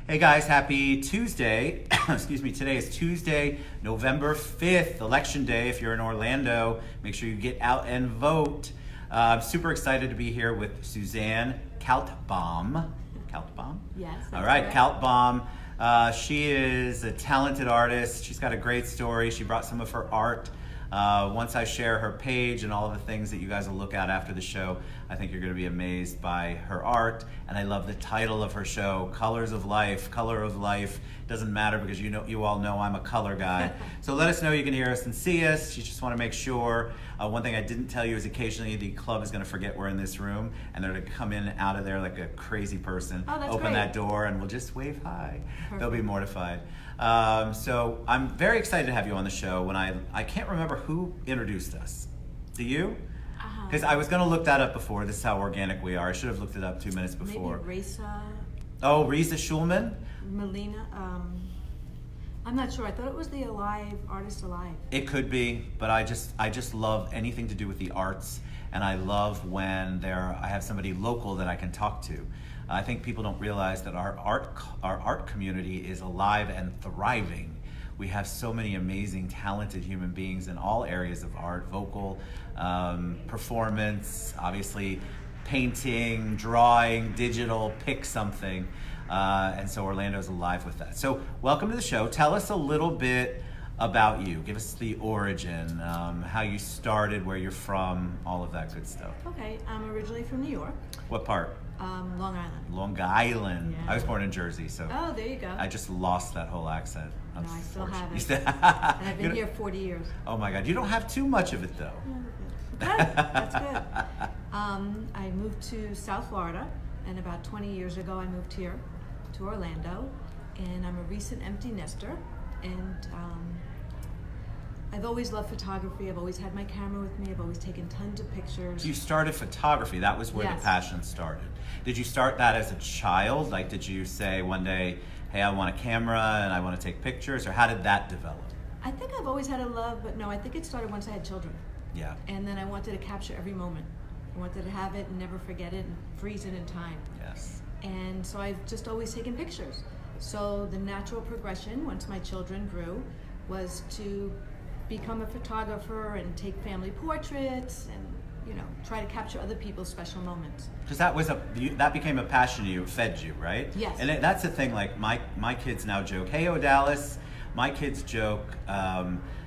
Hey guys, happy Tuesday. Excuse me, today is Tuesday, November 5th, Election Day. If you're in Orlando, make sure you get out and vote. I'm super excited to be here with SuzAnne Kaltbaum. Kaltbaum? Yes. All right, correct. Kaltbaum. She is a talented artist. She's got a great story. She brought some of her art. Once I share her page and all of the things that you guys will look at after the show, I think you're going to be amazed by her art. And I love the title of her show, Colors of Life. Color of Life doesn't matter because you all know I'm a color guy. So let us know you can hear us and see us. You just want to make sure. One thing I didn't tell you is occasionally the club is going to forget we're in this room and they're going to come in and out of there like a crazy person. Oh, that's Open great. that door and we'll just wave hi. Perfect. They'll be mortified. So I'm very excited to have you on the show. When I can't remember who introduced us. Do you? Because I was going to look that up before. This is how organic we are. I should have looked it up 2 minutes before. Maybe Raisa, Oh, Risa Schulman? Melina. I'm not sure. I thought it was the Artist Alive. It could be, but I just love anything to do with the arts, and I love when I have somebody local that I can talk to. I think people don't realize that our art community is alive and thriving. We have so many amazing, talented human beings in all areas of art, vocal, performance, obviously painting, drawing, digital, pick something. And so Orlando's alive with that. So welcome to the show. Tell us a little bit about you. Give us the origin, how you started, where you're from, all of that good stuff. Okay, I'm originally from New York, What part? Long Island. Long Island. Yeah. I was born in Jersey, so Oh, there you go. I just lost that whole accent. No, I still have unfortunately. it. And I've been here 40 years. Oh my God, you don't have too much of it though. Good. That's good. I moved to South Florida, and about 20 years ago I moved here to Orlando, and I'm a recent empty nester, and I've always loved photography. I've always had my camera with me. I've always taken tons of pictures. You started photography. That was where Yes. the passion started. Did you start that as a child? Like, did you say one day, hey, I want a camera and I want to take pictures? Or how did that develop? I think I've always had a love, but no, I think it started once I had children. Yeah. And then I wanted to capture every moment. I wanted to have it and never forget it and freeze it in time. Yes. And so I've just always taken pictures. So the natural progression, once my children grew, was to become a photographer and take family portraits and, try to capture other people's special moments. Because that became a passion to you, it fed you, right? Yes. And that's the thing, like my kids now joke, hey, Dallas, my kids joke,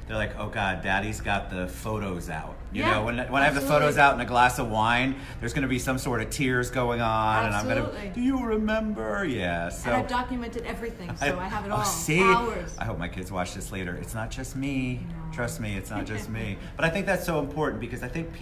they're like, oh God, Daddy's got the photos out. You know, when I have the photos out and a glass of wine, there's going to be some sort of tears going on. Absolutely. And I'm going to, do you remember? Yeah. So And I've documented everything, so I have it all. See? Hours. I hope my kids watch this later. It's not just me. No. Trust me, it's not just me. But I think that's so important because I think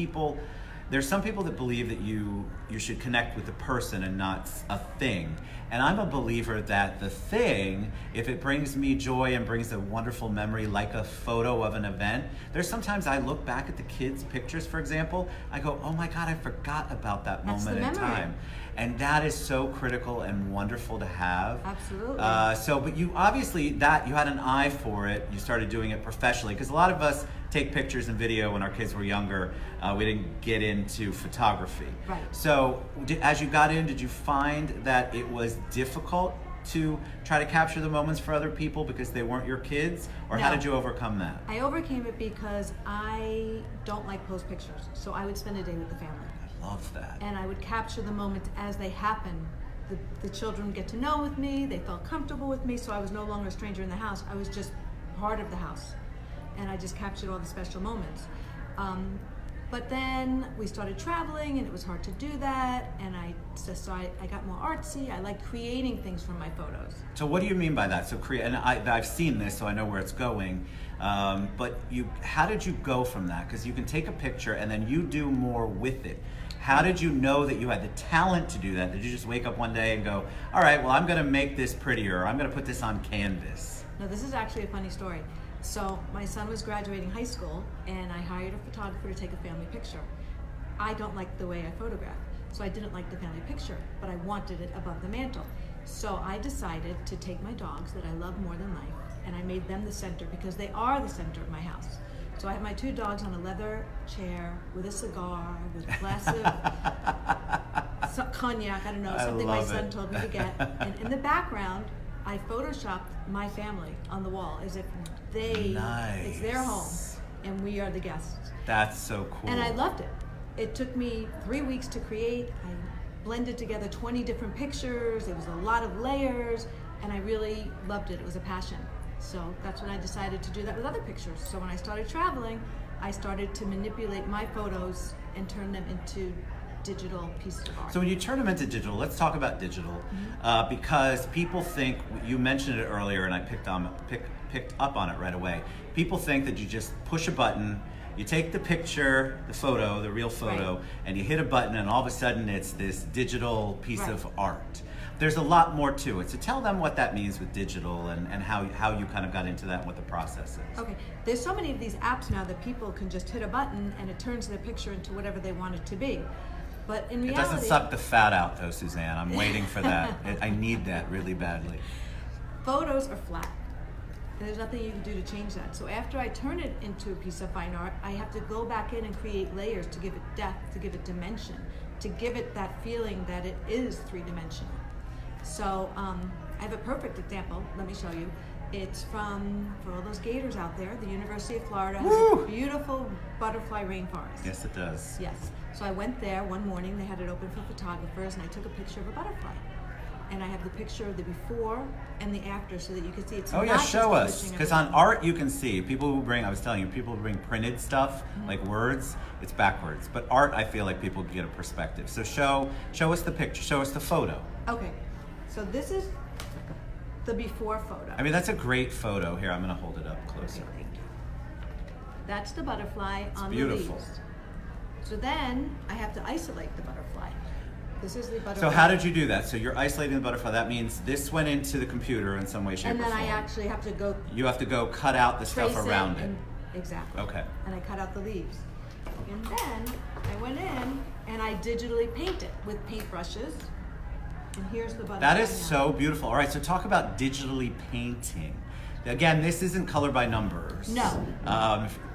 there's some people that believe that you should connect with the person and not a thing. And I'm a believer that the thing, if it brings me joy and brings a wonderful memory like a photo of an event, there's sometimes I look back at the kids' pictures, for example, I go, oh my God, I forgot about that That's moment the in memory. time. And that is so critical and wonderful to have. Absolutely. But you obviously, you had an eye for it. You started doing it professionally because a lot of us take pictures and video when our kids were younger. We didn't get into photography. Right. So as you got in, did you find that it was difficult to try to capture the moments for other people because they weren't your kids? Or how No. did you overcome that? I overcame it because I don't like post pictures. So I would spend a day with the family. I love that. And I would capture the moments as they happen. The children would get to know with me, they felt comfortable with me, so I was no longer a stranger in the house. I was just part of the house. And I just captured all the special moments. But then we started traveling and it was hard to do that, and I got more artsy. I like creating things from my photos. So what do you mean by that? So and I've seen this, so I know where it's going. But how did you go from that? Because you can take a picture and then you do more with it. How did you know that you had the talent to do that? Did you just wake up one day and go, all right, well, I'm going to make this prettier. I'm going to put this on canvas? No, this is actually a funny story. So my son was graduating high school, and I hired a photographer to take a family picture. I don't like the way I photograph, so I didn't like the family picture, but I wanted it above the mantle. So I decided to take my dogs that I love more than life, and I made them the center because they are the center of my house. So I have my two dogs on a leather chair with a cigar, with a glass of cognac, I don't know, something my son told me to get. And in the background I photoshopped my family on the wall as if it's their home and we are the guests. That's so cool. And I loved it. It took me 3 weeks to create. I blended together 20 different pictures. It was a lot of layers, and I really loved it. It was a passion. So that's when I decided to do that with other pictures. So when I started traveling, I started to manipulate my photos and turn them into digital pieces of art. So when you turn them into digital, let's talk about digital, because people think, you mentioned it earlier and I picked up on it right away. People think that you just push a button, you take the picture, the photo, the real photo, right, and you hit a button and all of a sudden it's this digital piece right, of art. There's a lot more to it. So tell them what that means with digital and how you kind of got into that and what the process is. Okay, there's so many of these apps now that people can just hit a button and it turns their picture into whatever they want it to be. But in reality, it doesn't suck the fat out though, SuzAnne. I'm waiting for that. I need that really badly. Photos are flat. And there's nothing you can do to change that. So after I turn it into a piece of fine art, I have to go back in and create layers to give it depth, to give it dimension, to give it that feeling that it is three-dimensional. So I have a perfect example. Let me show you. It's for all those gators out there, the University of Florida has a beautiful butterfly rainforest. Yes, it does. Yes. So I went there one morning, they had it open for photographers, and I took a picture of a butterfly. And I have the picture of the before and the after so that you can see it's Oh yeah, not show just us. publishing Because everything. on art you can see, people who bring, I was telling you, people who bring printed stuff, like words, it's backwards. But art, I feel like people get a perspective. So show us the picture, show us the photo. Okay, so this is the before photo. I mean, that's a great photo. Here, I'm gonna hold it up closer. Okay, thank you. That's the butterfly on beautiful. the leaves. So then I have to isolate the butterfly. This is the butterfly. So how did you do that? So you're isolating the butterfly. That means this went into the computer in some way, shape, And or then form. I actually have to go You have to go cut out the trace stuff around it. and- Exactly. Okay. And I cut out the leaves. And then I went in and I digitally paint it with paintbrushes. And here's the butterfly. That is now. so beautiful. All right, so talk about digitally painting. Again, this isn't color by numbers. No.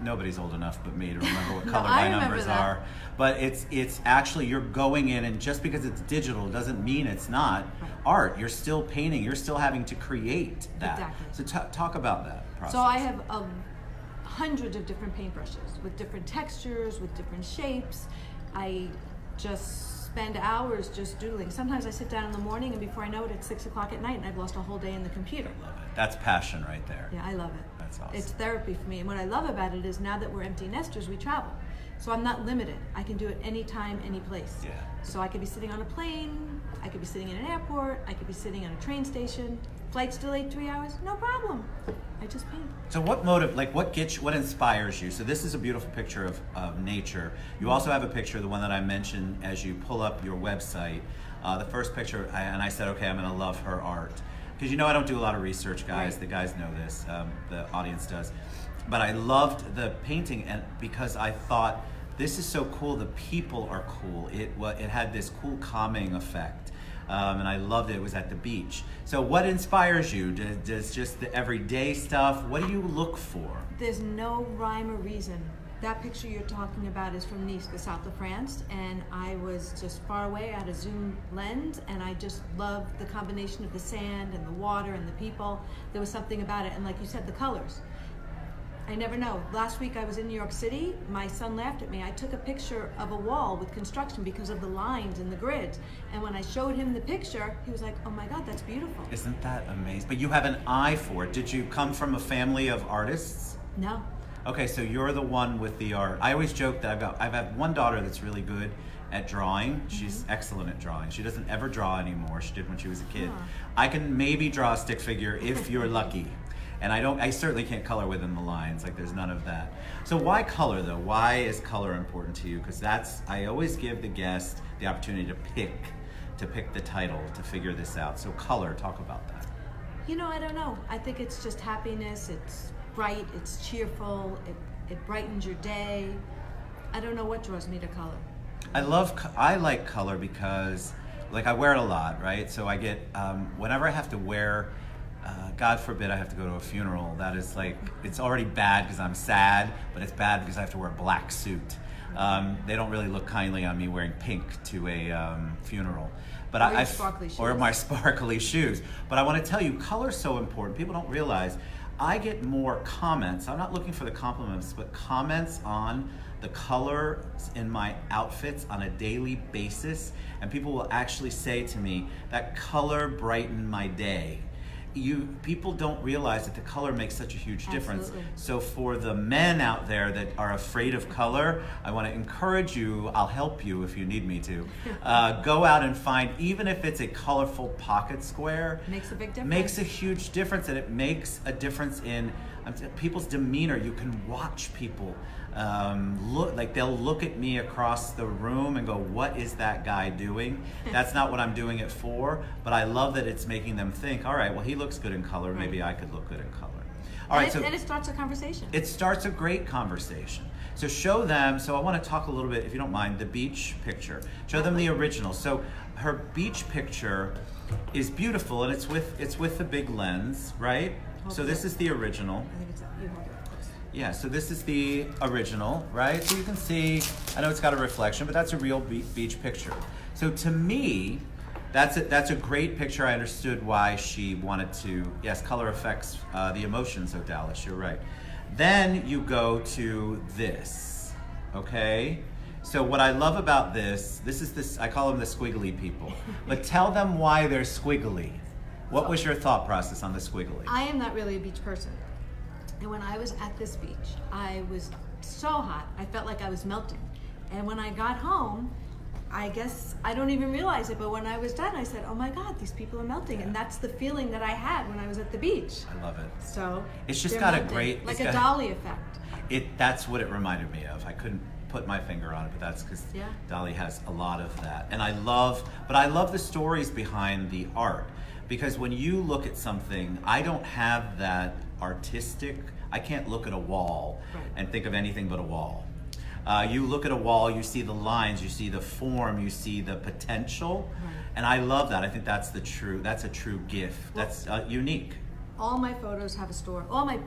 Nobody's old enough but me to remember what No, color I by remember numbers that. are. But it's actually, you're going in, and just because it's digital doesn't mean it's not Right. art. You're still painting. You're still having to create that. Exactly. So talk about that process. So I have hundreds of different paintbrushes with different textures, with different shapes. I just spend hours just doodling. Sometimes I sit down in the morning and before I know it, it's 6 o'clock at night and I've lost a whole day in the computer. Love it. That's passion right there. Yeah, I love it. That's awesome. It's therapy for me. And what I love about it is now that we're empty nesters, we travel. So I'm not limited. I can do it anytime, any place. Yeah. So I could be sitting on a plane, I could be sitting in an airport, I could be sitting on a train station. Flight's delayed 3 hours, no problem. I just paint. So what what inspires you? So this is a beautiful picture of nature. You also have a picture, the one that I mentioned as you pull up your website. The first picture, and I said, okay, I'm gonna love her art. Because I don't do a lot of research, guys. Right. The guys know this, the audience does. But I loved the painting and because I thought, this is so cool, the people are cool. It had this cool calming effect. And I loved it. It was at the beach. So what inspires you? Does just the everyday stuff? What do you look for? There's no rhyme or reason. That picture you're talking about is from Nice, the south of France, and I was just far away. I had a zoom lens, and I just loved the combination of the sand and the water and the people. There was something about it, and like you said, the colors. I never know. Last week I was in New York City. My son laughed at me. I took a picture of a wall with construction because of the lines and the grids. And when I showed him the picture, he was like, oh my God, that's beautiful. Isn't that amazing? But you have an eye for it. Did you come from a family of artists? No. Okay, so you're the one with the art. I always joke that I've had one daughter that's really good at drawing. She's excellent at drawing. She doesn't ever draw anymore. She did when she was a kid. Huh. I can maybe draw a stick figure if you're lucky. And I certainly can't color within the lines, like there's none of that. So why color though? Why is color important to you? Because I always give the guest the opportunity to pick the title, to figure this out. So color, talk about that. I don't know. I think it's just happiness. It's bright, it's cheerful, it brightens your day. I don't know what draws me to color. I like color because I wear it a lot, right? So I get, whenever I have to wear, God forbid I have to go to a funeral, that is it's already bad because I'm sad, but it's bad because I have to wear a black suit. They don't really look kindly on me wearing pink to a funeral. But Or your sparkly shoes. Or my sparkly shoes. But I want to tell you, color is so important. People don't realize I get more comments. I'm not looking for the compliments, but comments on the colors in my outfits on a daily basis. And people will actually say to me, that color brightened my day. People don't realize that the color makes such a huge difference. Absolutely. So for the men out there that are afraid of color, I want to encourage you, I'll help you if you need me to, go out and find, even if it's a colorful pocket square, Makes a big difference. makes a huge difference, and it makes a difference in people's demeanor. You can watch people they'll look at me across the room and go, what is that guy doing? That's not what I'm doing it for, but I love that it's making them think, all right, well, he looks good in color, maybe I could look good in color. All right, and it starts a conversation. It starts a great conversation. So show them, so I want to talk a little bit, if you don't mind, the beach picture. Show them the original. So her beach picture is beautiful, and it's with the big lens, right? So this is the original. I think it's you hold it up close. Yeah, so this is the original, right? So you can see, I know it's got a reflection, but that's a real beach picture. So to me, that's a great picture. I understood why she wanted to, yes, color affects the emotions of Dallas, you're right. Then you go to this, okay? So what I love about this, I call them the squiggly people, but tell them why they're squiggly. What was your thought process on the squiggly? I am not really a beach person. And when I was at this beach, I was so hot. I felt like I was melting. And when I got home, I guess I don't even realize it, but when I was done, I said, oh my God, these people are melting. And that's the feeling that I had when I was at the beach. I love it. So it's just they're got melting, a great, like a Dolly effect. That's what it reminded me of. I couldn't put my finger on it, but that's because Dolly has a lot of that. And I love the stories behind the art, because when you look at something, I don't have that artistic, I can't look at a wall and think of anything but a wall. You look at a wall, you see the lines, you see the form, you see the potential, and I love that. I think that's a true gift. That's unique. All my photos have a story. All my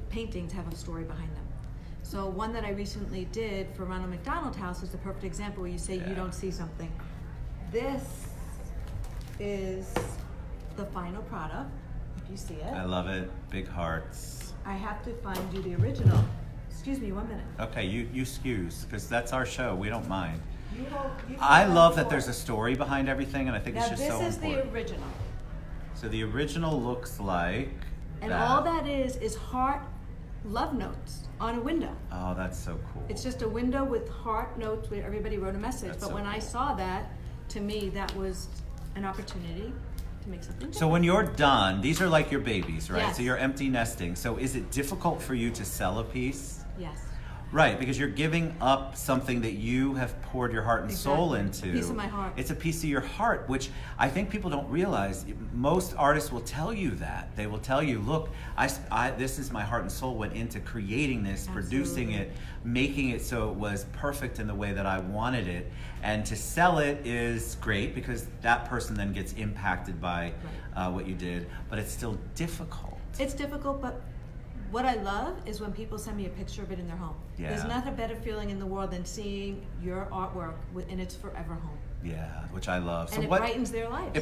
paintings have a story behind them. So one that I recently did for Ronald McDonald House is the perfect example where you say you don't see something. This is the final product, if you see it. I love it. Big hearts. I have to find you the original. Excuse me, 1 minute. Okay, you excuse, because that's our show. We don't mind. You I love that there's a story behind everything, and I think it's just so important. Now this is the original. So the original looks like and all that is heart love notes on a window. Oh, that's so cool. It's just a window with heart notes where everybody wrote a message. But when I saw that, to me, that was an opportunity to make something different. So when you're done, these are like your babies, right? Yes. So you're empty nesting. So is it difficult for you to sell a piece? Yes. Right, because you're giving up something that you have poured your heart and soul into. A piece of my heart. It's a piece of your heart, which I think people don't realize. Most artists will tell you that. They will tell you, look, this is my heart and soul went into creating this, producing it, making it so it was perfect in the way that I wanted it. And to sell it is great because that person then gets impacted by what you did, but it's still difficult. It's difficult, but what I love is when people send me a picture of it in their home. Yeah. There's not a better feeling in the world than seeing your artwork in its forever home. Yeah, which I love. And it brightens their lives.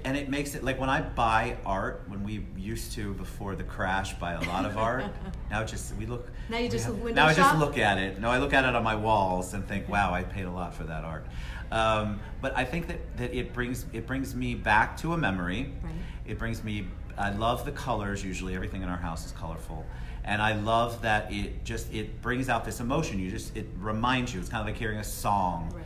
And it makes it, like when I buy art, when we used to, before the crash, buy a lot of art, now I just look at it. No, I look at it on my walls and think, wow, I paid a lot for that art. But I think that it brings me back to a memory. Right. It brings me, I love the colors. Usually everything in our house is colorful. And I love that it brings out this emotion. It reminds you. It's kind of like hearing a song. Right.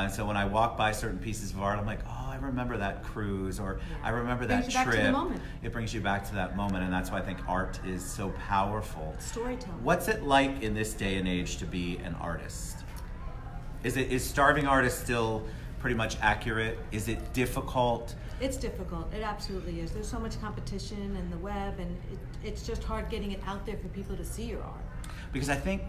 And so when I walk by certain pieces of art, I'm like, oh, I remember that cruise, or I remember that trip. Back to the moment. It brings you back to that moment, and that's why I think art is so powerful. Storytelling. What's it like in this day and age to be an artist? Is starving artist still pretty much accurate? Is it difficult? It's difficult. It absolutely is. There's so much competition in the web, and it's just hard getting it out there for people to see your art. Because I think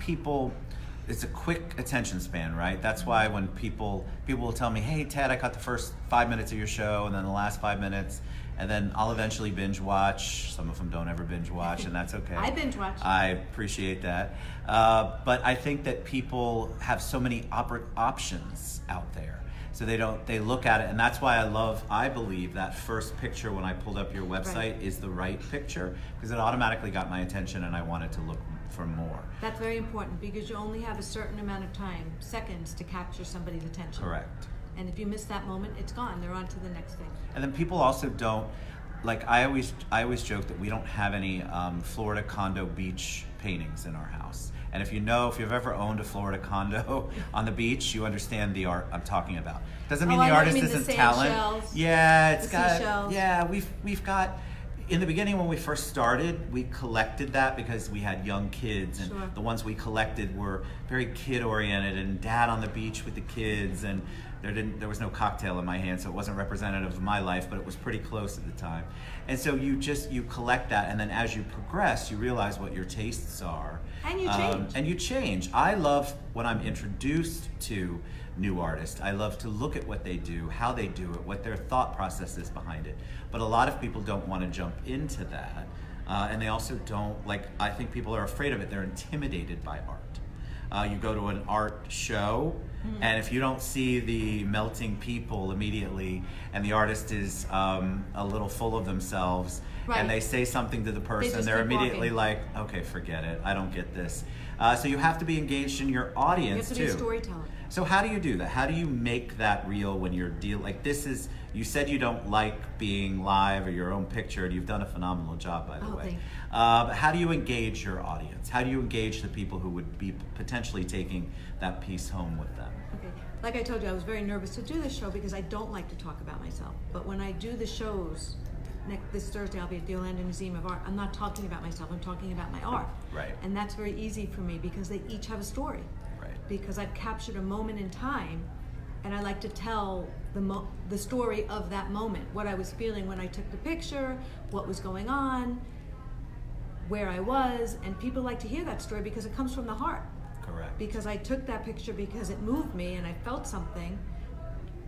it's a quick attention span, right? That's why when people will tell me, hey, Ted, I caught the first 5 minutes of your show, and then the last 5 minutes, and then I'll eventually binge watch. Some of them don't ever binge watch, and that's okay. I binge watch. I appreciate that. But I think that people have so many options out there. So they look at it, and that's why I believe that first picture when I pulled up your website is the right picture, because it automatically got my attention and I wanted to look for more. That's very important, because you only have a certain amount of time, seconds, to capture somebody's attention. Correct. And if you miss that moment, it's gone. They're on to the next thing. And then people also don't, like I always joke that we don't have any Florida condo beach paintings in our house. And if you've ever owned a Florida condo on the beach, you understand the art I'm talking about. Doesn't mean the artist isn't talent. Shells, yeah, it's got seashells. Yeah, we've got. In the beginning, when we first started, we collected that because we had young kids, and the ones we collected were very kid-oriented, and dad on the beach with the kids, and there was no cocktail in my hand, so it wasn't representative of my life, but it was pretty close at the time. And so you collect that, and then as you progress, you realize what your tastes are. And you change. I love when I'm introduced to new artists. I love to look at what they do, how they do it, what their thought process is behind it. But a lot of people don't want to jump into that. And they also don't, I think people are afraid of it. They're intimidated by art. You go to an art show, and if you don't see the melting people immediately, and the artist is a little full of themselves, and they say something to the person, they're immediately like, okay, forget it, I don't get this. So you have to be engaged in your audience too. You have to be a storyteller. So how do you do that? How do you make that real when you're you said you don't like being live or your own picture, and you've done a phenomenal job, by the way. How do you engage your audience? How do you engage the people who would be potentially taking that piece home with them? Okay, like I told you, I was very nervous to do this show because I don't like to talk about myself. But when I do the shows, this Thursday I'll be at the Orlando Museum of Art, I'm not talking about myself, I'm talking about my art. Right. And that's very easy for me because they each have a story. Because I've captured a moment in time, and I like to tell the story of that moment, what I was feeling when I took the picture, what was going on, where I was, and people like to hear that story because it comes from the heart. Correct. Because I took that picture because it moved me and I felt something,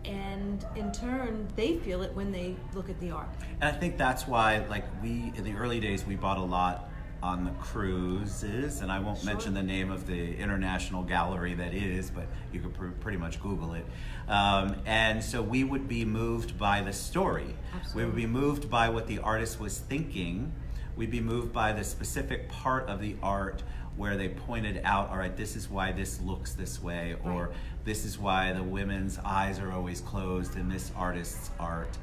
and in turn they feel it when they look at the art. And I think that's why, in the early days, we bought a lot on the cruises, and I won't mention the name of the international gallery that is, but you could pretty much Google it. And so we would be moved by the story. Absolutely. We would be moved by what the artist was thinking. We'd be moved by the specific part of the art where they pointed out, all right, this is why this looks this way, or this is why the women's eyes are always closed in this artist's art.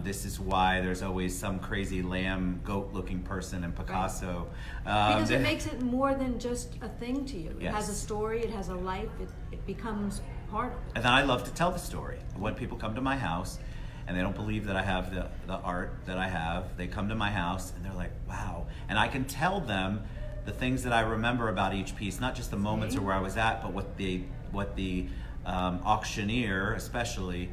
This is why there's always some crazy lamb, goat-looking person in Picasso. Because it makes it more than just a thing to you. Yes. It has a story, it has a life, it becomes part of it. And then I love to tell the story. When people come to my house and they don't believe that I have the art that I have, they come to my house and they're like, wow. And I can tell them the things that I remember about each piece, not just the moments or where I was at, but what the auctioneer especially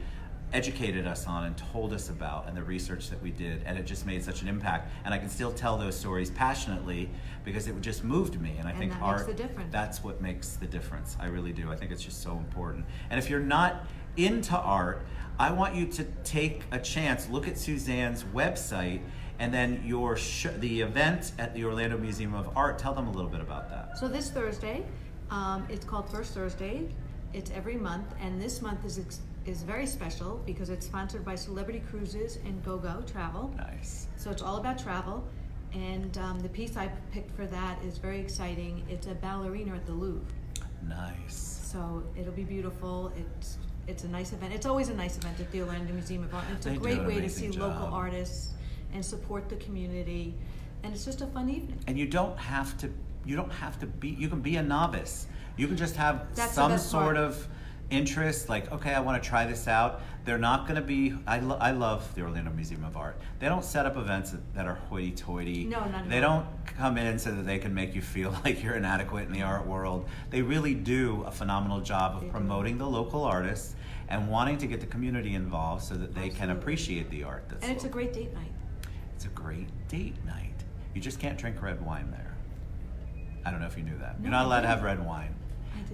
educated us on and told us about, and the research that we did, and it just made such an impact. And I can still tell those stories passionately because it just moved me. And I think art, makes the difference. That's what makes the difference. I really do. I think it's just so important. And if you're not into art, I want you to take a chance, look at SuzAnne's website, and then the event at the Orlando Museum of Art. Tell them a little bit about that. So this Thursday, it's called First Thursday. It's every month, and this month is very special because it's sponsored by Celebrity Cruises and GoGo Travel. Nice. So it's all about travel, and the piece I picked for that is very exciting. It's a ballerina at the Louvre. Nice. So it'll be beautiful. It's a nice event. It's always a nice event at the Orlando Museum of Art. And it's a great way to see local artists and support the community, and it's just a fun evening. And you don't have to be. You can be a novice. You can just have some sort of interest, like, okay, I want to try this out. They're not going to be, I love the Orlando Museum of Art. They don't set up events that are hoity-toity. No, not at all. They don't come in so that they can make you feel like you're inadequate in the art world. They really do a phenomenal job of promoting the local artists and wanting to get the community involved so that they can appreciate the art that's And it's a local. great date night. It's a great date night. You just can't drink red wine there. I don't know if you knew that. You're not allowed to have red wine.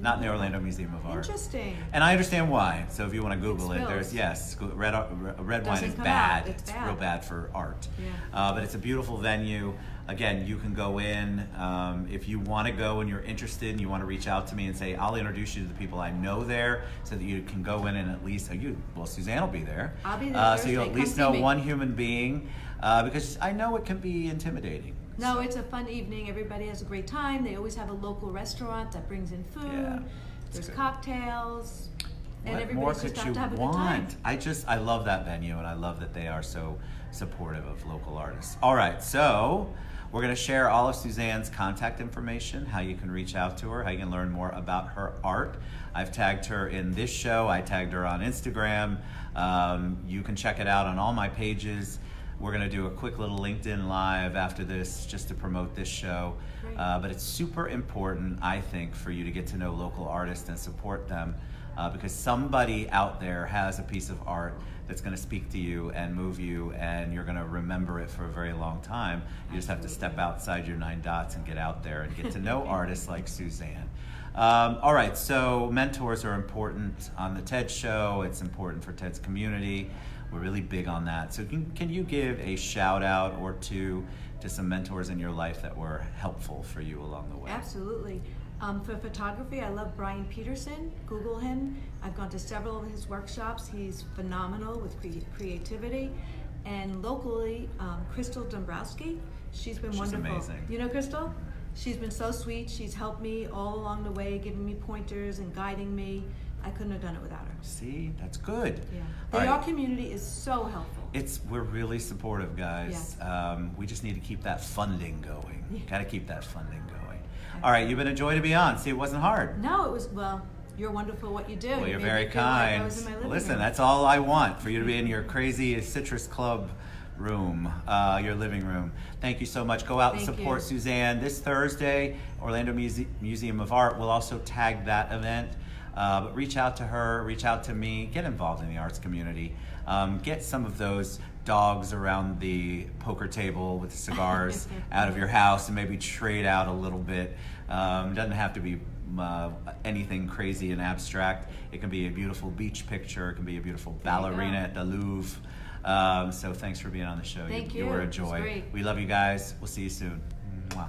Not in the Orlando Museum of Art. Interesting. And I understand why. So if you want to Google it, spills. there's, yes, red wine Doesn't is come bad. out. It's bad. real bad for art. Yeah. But it's a beautiful venue. Again, you can go in. If you want to go and you're interested and you want to reach out to me and say, I'll introduce you to the people I know there so that you can go in and at least, well, SuzAnne will be there. I'll be there So you'll at Thursday. least Come know see me. one human being because I know it can be intimidating. No, it's a fun evening. Everybody has a great time. They always have a local restaurant that brings in food. Yeah, There's good. cocktails. And What everybody's more just could out you to have a good time. want? I love that venue and I love that they are so supportive of local artists. All right, so we're going to share all of SuzAnne's contact information, how you can reach out to her, how you can learn more about her art. I've tagged her in this show. I tagged her on Instagram. You can check it out on all my pages. We're going to do a quick little LinkedIn Live after this just to promote this show. Great. But it's super important, I think, for you to get to know local artists and support them because somebody out there has a piece of art that's going to speak to you and move you, and you're going to remember it for a very long time. You just have to step outside your 9 dots and get out there and get to know artists like SuzAnne. All right, so mentors are important on the TED Show. It's important for TED's community. We're really big on that. So can you give a shout out or two to some mentors in your life that were helpful for you along the way? Absolutely. For photography, I love Brian Peterson. Google him. I've gone to several of his workshops. He's phenomenal with creativity. And locally, Crystal Dombrowski. She's been wonderful. Amazing. You know Crystal? She's been so sweet. She's helped me all along the way, giving me pointers and guiding me. I couldn't have done it without her. See, that's good. Yeah. All The right. art community is so helpful. We're really supportive, guys. Yes. We just need to keep that funding going. Yeah. Got to keep that funding going. All right, you've been a joy to be on. See, it wasn't hard. No, it was, well, you're wonderful what you do. Well, You you're made me very feel like I kind. was in my living Listen, room. that's all I want, for you to be in your crazy Citrus Club room, your living room. Thank you so much. Go out and Thank support you. SuzAnne. This Thursday, Orlando Museum of Art will also tag that event. But reach out to her, reach out to me, get involved in the arts community. Get some of those dogs around the poker table with the cigars out of your house and maybe trade out a little bit. Doesn't have to be anything crazy and abstract. It can be a beautiful beach picture. It can be a beautiful ballerina at the Louvre. So thanks for being on the show. Thank You you. were a It was joy. great. We love you guys. We'll see you soon. Mwah.